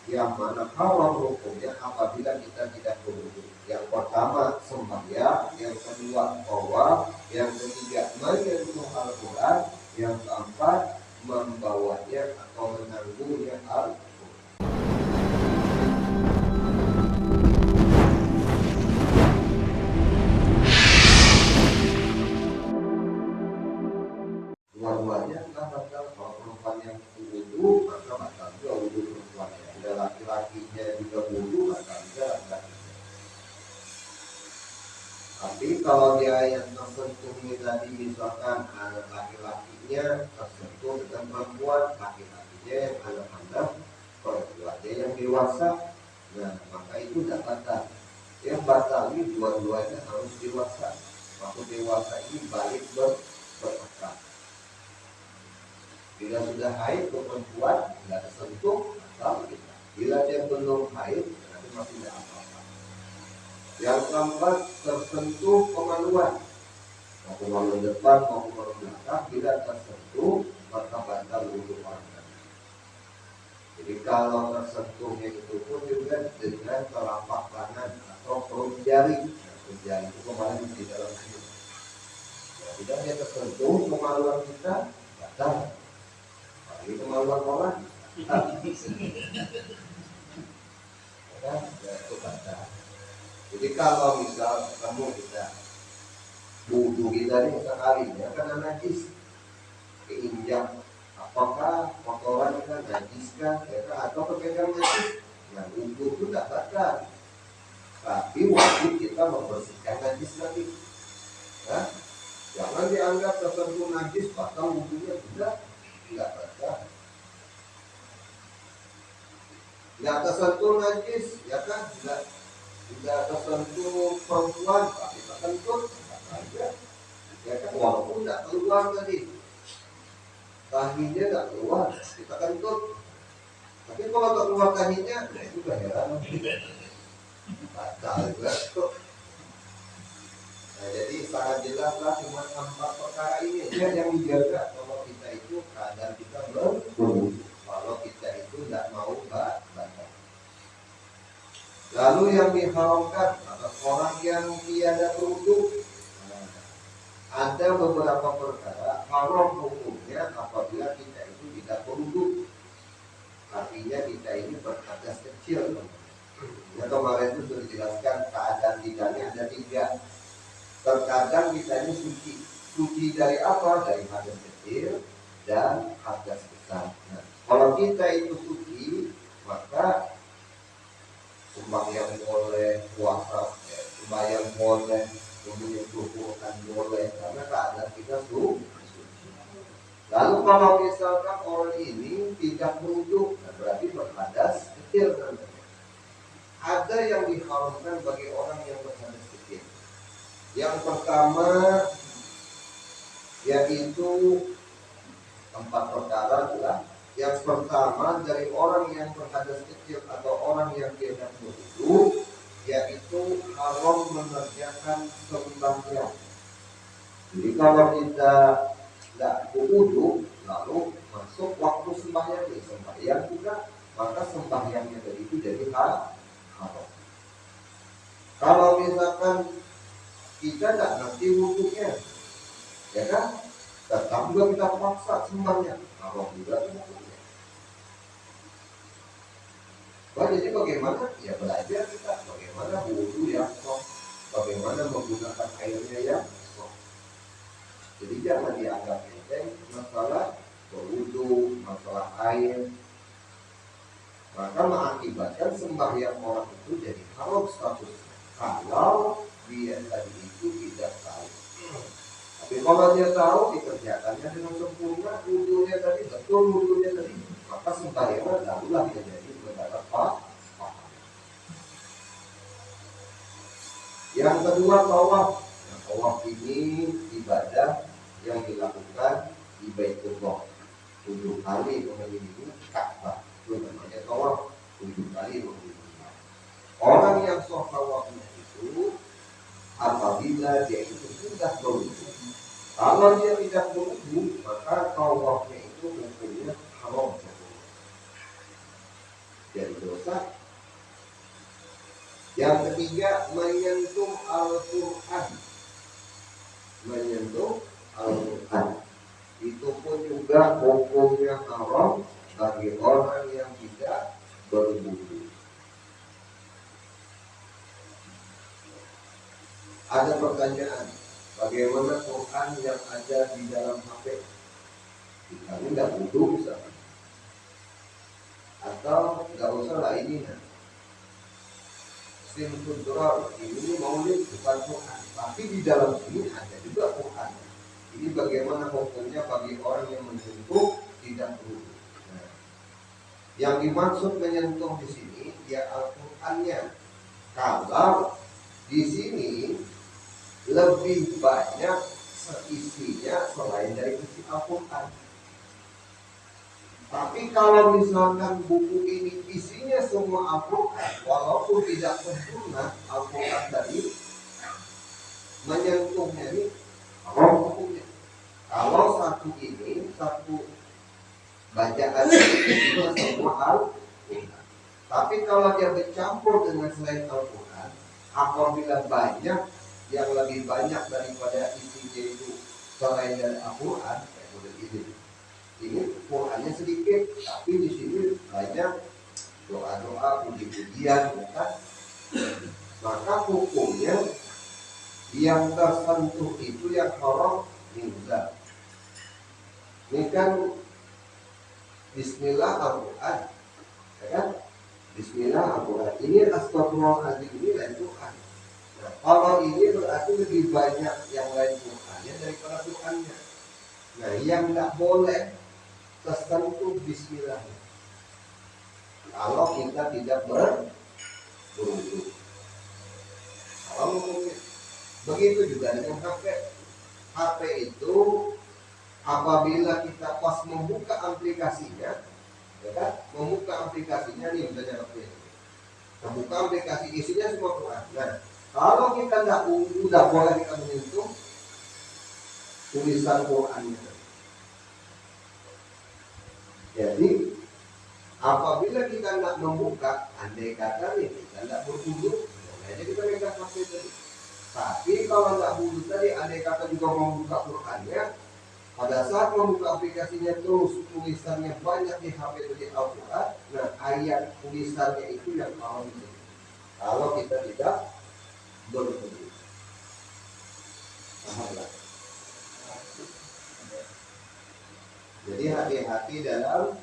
yang mana haram hukumnya apabila kita tidak berwudu. Yang pertama sembahyang, yang kedua tawaf, yang ketiga menyentuh Al-Quran, yang keempat membawanya atau menanggungnya Al-Quran. Dua-duanya adalah batal. Kalau perempuan yang wudu maka batal juga wudu perempuannya. Ada laki-lakinya juga wudu batal juga laki-lakinya. Tapi kalau dia yang tersentuhnya tadi misalkan anak laki-lakinya tersentuh dengan perempuan, laki-lakinya yang anak-anak, perempuannya yang dewasa, nah maka itu tidak batal. Yang batal ini dua-duanya harus dewasa. Maksud dewasa ini balik berakal. Bila sudah haid ke perempuan, tidak tersentuh, batal kita. Bila dia belum haid, nanti masih tidak apa-apa. Yang keempat, tersentuh kemaluan. Mau kemaluan depan, mau kemaluan belakang, bila tersentuh, maka batal untuk orang. Jadi kalau tersentuhnya itu pun juga dengan telapak tangan atau perut jari. Nah, perut jari itu kemarin di dalam sini. Ya, tidak dia tersentuh kemaluan kita, batal. Ini kemaluan orang. Ya, itu batal. Jadi kalau misal kamu kita wudu kita ini sekali ya karena najis keinjak, apakah kotoran kita najiskah ya, atau kepegang najis, nah wudu itu tidak batal, tapi wajib kita membersihkan najis tadi. Nah, jangan dianggap tersentuh najis batal wudunya, tidak batal. Tidak tersentuh najis ya kan, tidak tersentuh perempuan tapi tersentuh aja ya kan, walaupun tidak keluar tadi tahinya, tidak keluar kita kentut, tapi kalau tak keluar tahinya nah itu udah heran batal juga. Nah jadi sangat jelaslah cuma 4 perkara ini ya yang dijaga kalau kita itu keadaan kita berwudu, kalau kita itu tidak mau batal. Lalu yang diharamkan atas orang yang tiada berwudu, ada beberapa perkara haram hukumnya apabila kita itu tidak berwudu. Artinya kita ini berhadas kecil. Ya, kemarin itu sudah dijelaskan keadaan kita ini ada 3. Terkadang kita ini suci dari apa? Dari hadas kecil dan hadas besar. Nah, kalau kita itu suci, maka sembahyang boleh, puasa sembahyang boleh, kemudian berpuasa boleh, karena keadaan kita suci. Lalu kalau misalkan orang ini tidak berwudu, berarti berhadas kecil. Ada yang diharamkan bagi orang yang berhadas kecil. Yang pertama yaitu 4 perkara adalah yang pertama dari orang yang berhadas kecil atau orang yang tidak berwudu, yaitu haram mengerjakan sembahyang. Jadi kalau kita tidak berwudu lalu masuk waktu sembahyang juga, maka sembahyangnya dari itu jadi haram. Kalau misalkan kita tidak ngerti wudunya, ya kan, tetap juga kita paksa sembahyang, haram juga wudunya. Nah, jadi bagaimana? Ya belajar kita bagaimana wudu yang sah, bagaimana menggunakan airnya yang sah. Jadi jangan dianggap enteng masalah berwudu, masalah air. Maka mengakibatkan sembahyang orang itu jadi haram statusnya kalau dia tadi itu tidak tahu. Tapi kalau dia tahu, dikerjakannya dengan sempurna, wudunya tadi betul, wudunya tadi, maka sembahyangnya lalulah dia jadi mendapat pahala. Yang kedua tawaf. Nah, tawaf ini ibadah yang dilakukan di Baitullah 7 kali mengelilingi Ka'bah. Itu namanya tawaf 7 kali mengelilingi. Orang yang sah tawafnya itu apabila dia itu sudah berwudu. Kalau dia tidak berwudu, maka tawafnya itu hukumnya haram. menjadi dosa. Yang ketiga, menyentuh Al-Quran. Menyentuh Al-Quran itu pun juga hukumnya haram bagi orang yang tidak berwudu. Ada pertanyaan, bagaimana Quran yang ada di dalam HP? Kami tidak wudu misalkan, atau nggak usah lah ini Simkudrol ini maulid bukan Quran, tapi di dalam ini ada juga Quran. Ini bagaimana hukumnya bagi orang yang menyentuh tidak berwudu. Nah, yang dimaksud menyentuh di sini ya Al-Qur'annya. Kalau di sini lebih banyak seisinya selain dari isi Al-Qur'an. Tapi kalau misalkan buku ini isinya semua Al-Qur'an, walaupun tidak sempurna Al-Qur'an tadi, menyentuhnya ini hukumnya. Kalau satu ini, satu bacaan isinya semua Al-Qur'an. Tapi kalau dia bercampur dengan selain Al-Qur'an, apabila banyak yang lebih banyak daripada isinya itu selain dari Al-Qur'an, ini Qur'annya sedikit, tapi di sini banyak doa-doa, puji-pujian, ya kan? Maka hukumnya yang tersentuh itu yang haram minzal. Ini kan Bismillah Al-Quran, ya kan? Bismillah Al-Quran. Ini astagfirullahaladzim, ini lain Quran. Nah, kalau ini berarti lebih banyak yang lain Qurannya daripada Qurannya. Nah, yang nggak boleh tersentuh Bismillah kalau kita tidak berwudu. Kalau ngomongnya begitu juga dengan HP. HP itu apabila kita pas membuka aplikasinya, ya kan? Membuka aplikasinya nih misalnya HP. Membuka aplikasi isinya semua Quran. Nah, kalau kita nggak udah boleh kita menyentuh tulisan Qurannya. Jadi apabila kita nggak membuka, andai kata nih kita nggak berwudu, boleh aja kita pegang HP tadi. Tapi kalau nggak wudu tadi, andai kata juga membuka Qurannya, pada saat membuka aplikasinya terus tulisannya banyak di HP tadi Al-Quran, nah ayat tulisannya itu yang haram itu. Kalau kita tidak berwudu, pahamlah. Jadi hati-hati dalam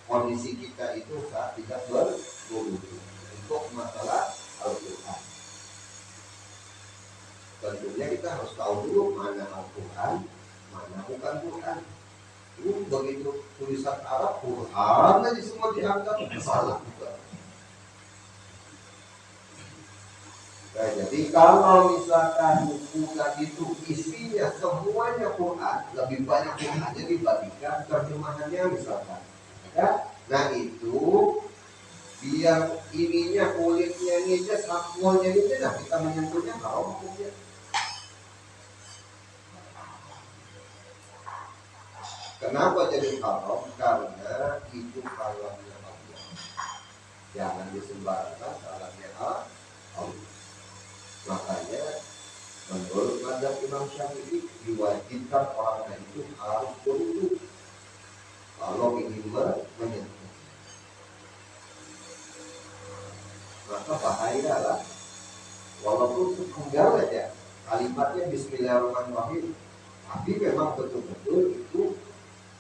kondisi kita itu saat tidak berwudu untuk masalah Al-Quran. Tentunya kita harus tahu dulu mana Al-Quran, mana bukan Quran. Ini begitu tulisan Arab Quran aja semua dianggap salah. Nah, jadi kalau misalkan buku tadi itu isinya semuanya Quran, lebih banyak Qurannya dibandingkan terjemahannya misalkan, ya? Nah itu biar ininya kulitnya ini aja, sampulnya ini aja, nah kita menyentuhnya haram hukumnya. Kenapa jadi haram? Karena itu kalamnya Allah. Jangan disembarkan kalamnya Allah. Makanya menurut mazhab Imam Syafi'i diwajibkan orang itu harus berwudu kalau ingin menyentuh. Maka bahaya lah, walaupun sepenggal aja kalimatnya Bismillahirrahmanirrahim, tapi memang betul-betul itu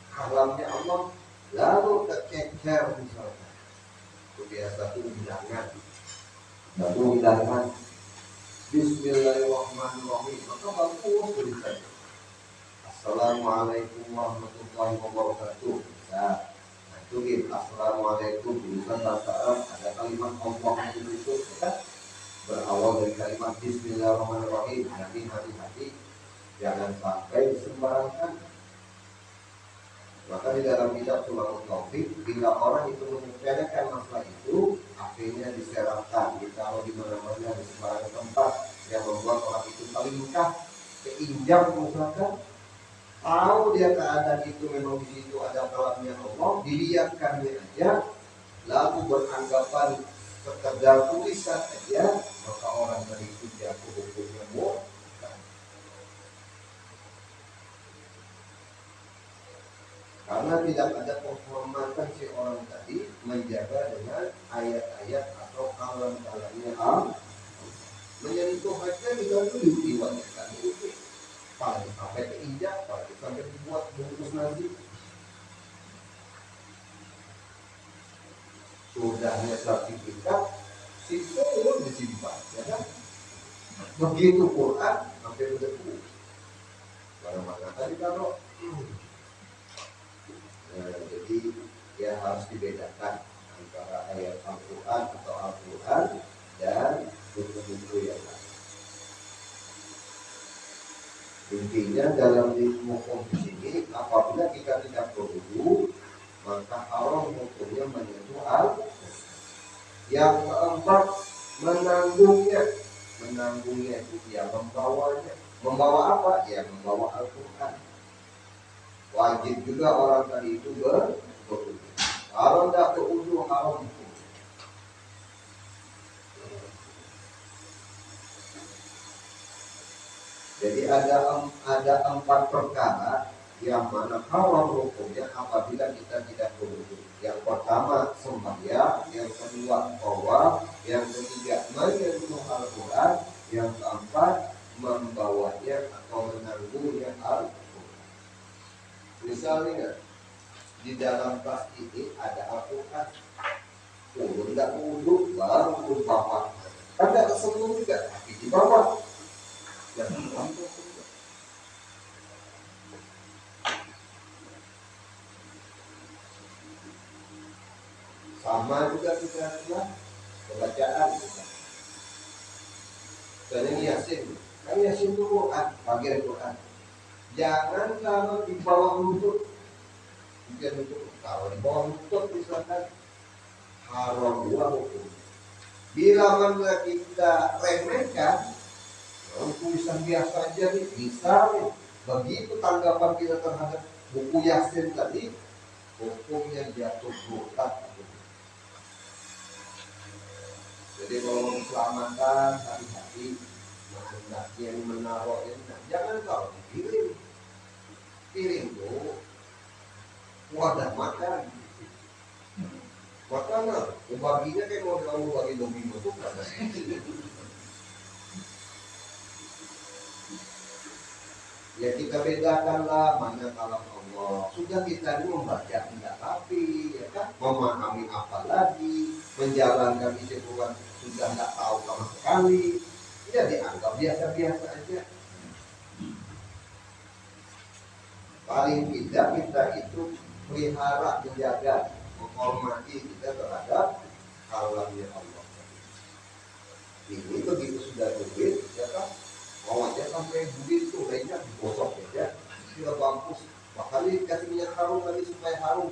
kalamnya Allah, lalu tercecer misalnya, itu biasa tuh bilangan, lalu bilangan Bismillahirrahmanirrahim, maka bagus tulisannya. Assalamualaikum warahmatullahi wabarakatuh. Nah, itu gitu. Assalamualaikum tulisan bahasa Arab, ada kalimat Allah itu kan berawal dari kalimat Bismillahirrahmanirrahim. Jadi hati-hati jangan sampai disembarangkan. Maka di dalam kitab Sulawul Taufik, bila orang itu menyepelekan masalah itu, akhirnya diserahkan, ditaruh di mana-mana di sembarang tempat yang membuat orang itu paling mudah keinjak misalkan. Tahu dia keadaan itu memang di situ ada kalamnya Allah, dilihatkannya aja, lalu beranggapan sekedar tulisan aja, maka orang tadi itu jatuh hukumnya murtad. Karena tidak ada penghormatan si orang tadi menjaga dengan ayat-ayat atau kalam-kalamnya menyentuh aja itu diwajibkan itu paling sampai keinjak, paling sampai dibuat bungkus nasi. Sudahnya sertifikat, situ disimpan, ya kan? Begitu Quran sampai berdebu. Mana-mana tadi kalau jadi ya harus dibedakan antara ayat Al-Quran atau Al-Quran dan buku-buku yang lain. Intinya dalam ilmu hukum ini, apabila kita tidak berwudu, maka haram hukumnya menyentuh Al-Quran. Yang keempat, menanggungnya itu ya membawanya. Membawa apa? Ya membawa Al-Quran. Wajib juga orang tadi itu berwudu. Kalau tidak berwudu haram hukum. Jadi ada 4 perkara yang mana haram hukumnya apabila kita tidak berwudu. Yang pertama sembahyang, yang kedua tawaf, yang ketiga menyentuh Al-Quran, yang keempat membawanya atau menanggungnya Al-Quran. Misalnya di dalam tas ini ada Al-Quran, tidak wudu baru bawa. Ada kesentuh juga, tapi dibawa. Jangan langsung. Sama juga kita bacaan kita. Misalnya Yasin, kan Yasin itu Quran, bagian Quran. Jangan kalau di bawah lutut, bukan lutut, kalau di bawah lutut misalkan haram dua hukum. Bila mana kita remehkan, tulisan biasa aja nih, bisa nih. Begitu tanggapan kita terhadap buku Yasin tadi, hukumnya jatuh murtad. Jadi kalau keselamatan hati-hati, hendaknya menaruhnya, jangan kalau dipiring. Piring tuh wadah makan. Makanan, baginya kayak mau kamu bagi domino tuh kan. Ya kita bedakanlah mana kalam Allah. Sudah kita ini membaca tidak rapi, ya kan? Memahami apa lagi, menjalankan isi Quran sudah tidak tahu sama sekali. Ya dianggap biasa-biasa aja. Paling tidak kita itu pelihara, menjaga, menghormati kita terhadap kalamnya Allah. Ini begitu sudah duit, ya kan? Mau aja sampai duit tuh lainnya digosok ya, sudah bagus. Bahkan dikasih minyak harum lagi supaya harum.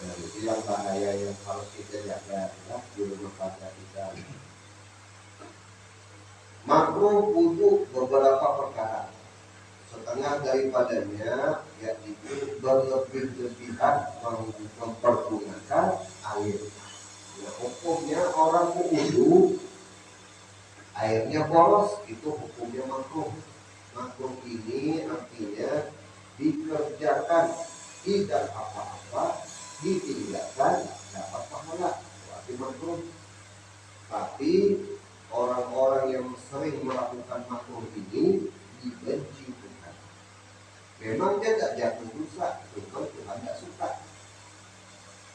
Nah, itu yang bahaya yang harus kita jaga ya, di rumah tangga kita. Makruh wudu beberapa perkara. Setengah daripadanya yaitu berlebih-lebihan mempergunakan air. Nah, hukumnya orang wudu airnya boros, itu hukumnya makruh. Makruh ini artinya dikerjakan tidak apa-apa, ditinggalkan dapat pahala, berarti makruh. Tapi orang-orang yang sering melakukan makruh ini dibenci Tuhan. Memang dia tidak jatuh dosa, cuma Tuhan tidak suka.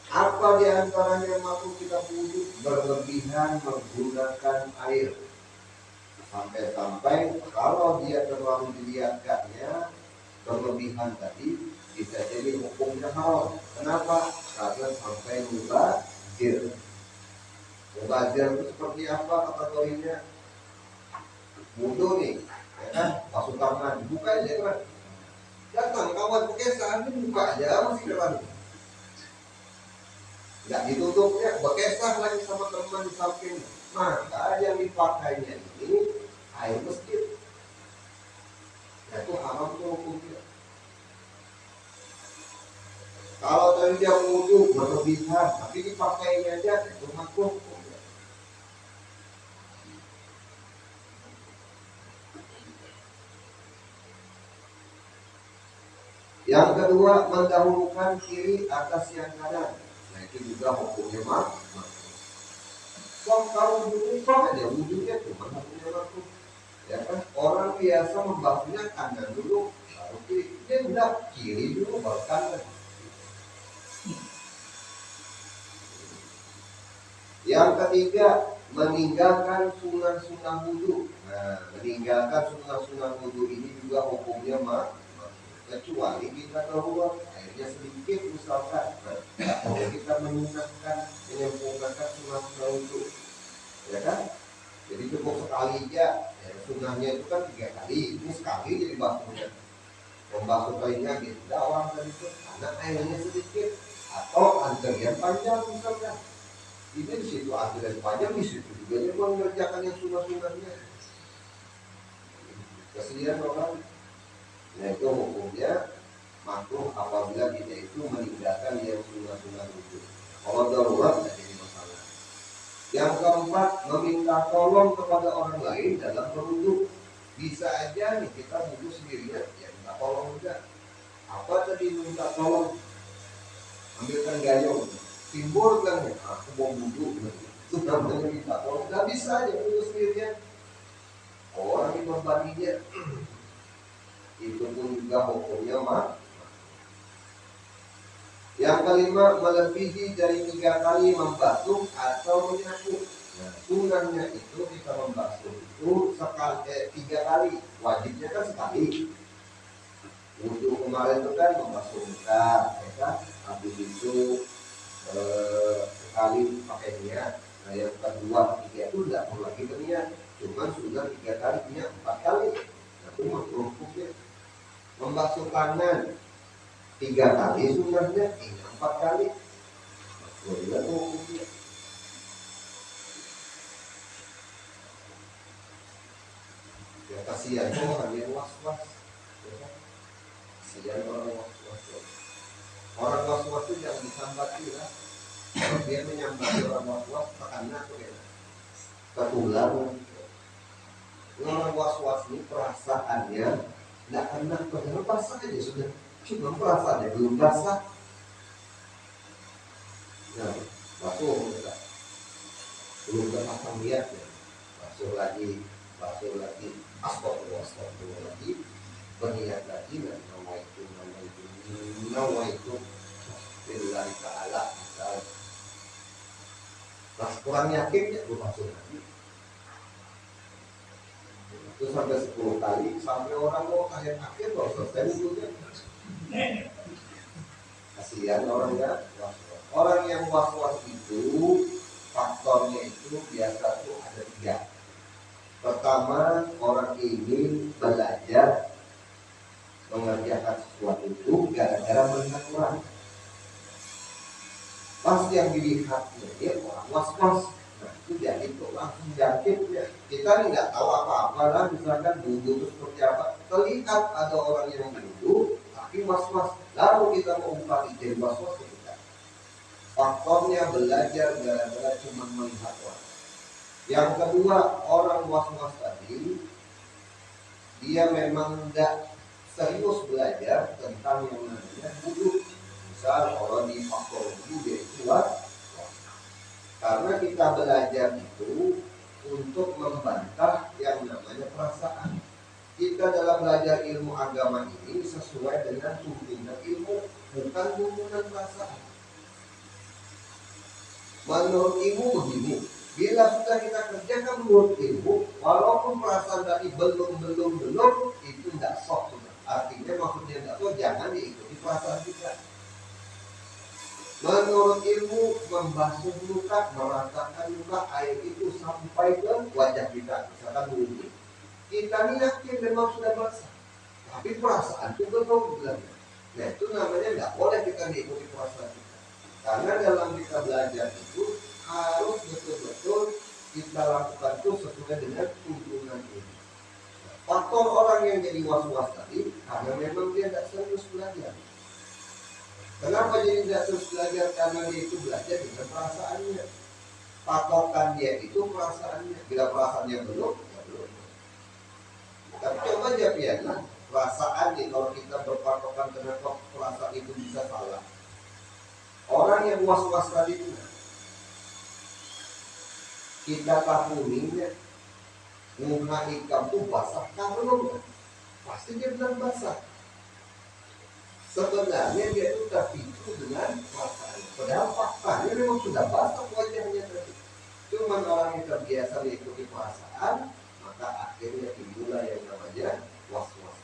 Apa diantaranya makruh kita wudu? Berlebihan menggunakan air. Sampai-sampai kalau dia terlalu dilihatkannya berlebihan tadi bisa jadi hukumnya haram. Kenapa? Karena sampai mubazir. Mubazir itu seperti apa kategorinya? Wudu nih, ya kan? Basuh tangan, buka aja kan? Datang kawan bekesah ini buka aja masih depan. Nggak ditutupnya, bekesah lagi sama teman di samping. Maka yang dipakainya ini air masjid. Nah, itu haram tuh hukumnya. Bahkan dia wudhu berlebihan, tapi dipakainya aja itu makruh. Yang kedua, mendahulukan kiri atas yang kanan. Nah itu juga hukumnya makruh. Kalau wudhu aja wudhunya cuma hukumnya makruh. Ya kan, orang biasa membasuhnya kanan dulu, baru kiri. Dia udah kiri dulu baru kanan. Yang ketiga, meninggalkan sunnah-sunnah wudhu. Nah, meninggalkan sunnah-sunnah wudhu ini juga hukumnya kecuali kita keluar airnya sedikit misalkan. Nah, kalau kita menyempurnakan sunnah-sunnah wudhu, ya kan? Jadi cukup sekali aja. Ya, sunnahnya itu kan 3 kali, ini sekali jadi basuhnya. Membasuh kalinya gitu. Tidak orang tadi itu karena airnya sedikit atau antrian panjang misalkan. Ini di situ antrian panjang, di situ juga dia mengerjakan yang sunnah-sunnahnya. Kesian orang. Nah itu hukumnya makruh apabila kita itu meninggalkan yang sunnah-sunnah itu. Kalau darurat tidak jadi masalah. Yang keempat, meminta tolong kepada orang lain dalam berwudu. Bisa aja nih kita wudu sendirian, ya minta tolong juga. Apa tadi minta tolong? Ambilkan gayung, timbul kan ya, aku mau wudu. Itu namanya minta tolong. Nggak bisa aja wudu sendirian. Orang yang membandingnya itu pun juga hukumnya makruh. Yang kelima, melebihi dari 3 kali membasuh atau menyapu. Nah, sunahnya itu kita membasuh itu 3 kali. Wajibnya kan sekali. Wudhu kemarin itu kan membasuh muka, ya kan? Habis itu sekali pakai niat. Nah, yang kedua, ketiga itu tidak perlu lagi berniat. Cuma sudah 3 kali, punya 4 kali. Nah, itu makruhnya. Membasuh tangan 3 kali sunahnya, 4 kali. Makruhnya hukumnya. Ya kasihan orang yang was-was. Ya kan? Kasihan orang was-was. Orang was-was itu yang disambati lah. Kalau dia menyambati orang was-was, karena itu ya ketularan. Orang was-was ini perasaannya tidak enak, padahal basah aja sudah. Cuma perasaannya belum basah. Nah, basuh kita. Belum terpasang niatnya. Basuh lagi. Astagfirullah lagi. Berniat lagi. Nawaitu billahi ta'ala. Pas kurang yakin ya gue basuh lagi. Itu sampai 10 kali, sampai orang mau akhir loh selesai wudhunya. Kasihan orang ya. Orang yang was-was itu faktornya itu biasa tuh ada 3. Pertama, orang ingin belajar mengerjakan sesuatu itu gara-gara melihat orang. Pas yang dilihatnya dia orang was-was. Nah itu jadi itu langsung jangkit ya. Kita nggak tahu apa-apa lah, misalkan wudhu itu seperti apa. Terlihat ada orang yang wudhu tapi was-was. Lalu kita mau jadi was-was kita. Faktornya belajar gara-gara cuma melihat orang. Yang kedua, orang was-was tadi dia memang tidak serius belajar tentang yang namanya wudhu. Misal kalau di faktor wudhu dia itu karena kita belajar itu untuk membantah yang namanya perasaan. Kita dalam belajar ilmu agama ini sesuai dengan tuntunan ilmu, bukan tuntunan perasaan. Menurut ilmu begini, bila sudah kita kerjakan menurut ilmu, walaupun perasaan tadi belum, itu tidak sok. Artinya maksudnya tidak sok, jangan diikuti perasaan kita. Menurut ilmu, membasuh luka, merasakan luka, air itu sampai ke wajah kita, misalkan wudhu. Kita ini yakin memang sudah basah, tapi perasaan itu belum. Nah itu namanya tidak boleh kita mengikuti perasaan kita. Karena dalam kita belajar itu harus betul-betul kita lakukan itu sesuai dengan tuntunan ini. Faktor orang yang jadi was-was tadi karena memang dia tidak serius belajar. Kenapa jadi tidak terus belajar? Karena dia itu belajar dengan perasaannya. Patokan dia itu perasaannya. Bila perasaannya belum, ya belum. Tapi coba aja piana perasaan nih, kalau kita berpatokan kenapa perasaan itu bisa salah. Orang yang was-was tadi itu kita tahuninya muka ikan tuh basah kan belum? Pasti dia bilang basah. Sebenarnya dia itu terpicu dengan perasaan. Padahal faktanya memang sudah basah wajahnya tadi. Cuman orang yang terbiasa mengikuti perasaan, maka akhirnya timbullah yang namanya was-was.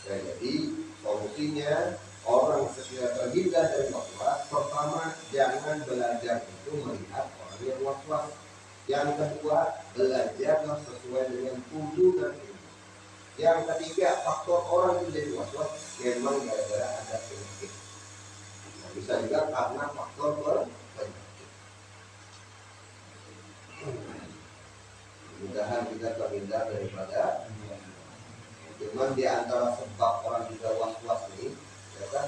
Ya, jadi solusinya orang sesuai terhindar dari was-was. Pertama, jangan belajar itu melihat orang yang was-was. Yang kedua, belajarlah sesuai dengan tuntunan ilmu. Yang ketiga, faktor orang yang jadi was-was memang gara-gara ada penyakit. Nah, bisa juga karena faktor penyakit. Mudah-mudahan kita terhindar daripada. Cuman di antara sebab orang juga was-was ini, ya kan?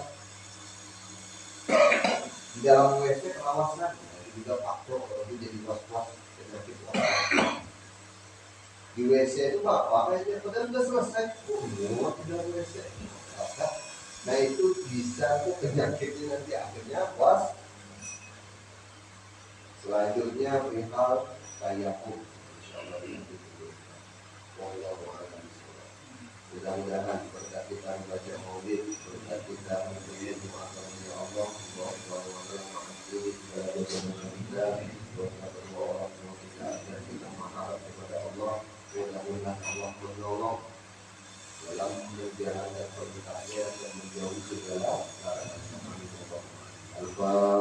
Di dalam WC pengawasan juga faktor orang itu jadi was-was penyakit orang. Di WC itu apa aja, padahal sudah selesai, muat di dalam WC. Nah itu bisa tuh penyakitnya nanti akhirnya was. Selanjutnya perihal tayamum, insyaallah itu dulu. Mudah-mudahan berkat kita membaca maulid, berkat kita mempunyai doa kepada Allah, mengampuni segala dosa-dosa kita, dosa kedua orang tua kita, dan kita mengharap kepada Allah, mudah-mudahan Allah menolong dalam menjalankan perintahnya dan menjauhi segala larangan. Amin.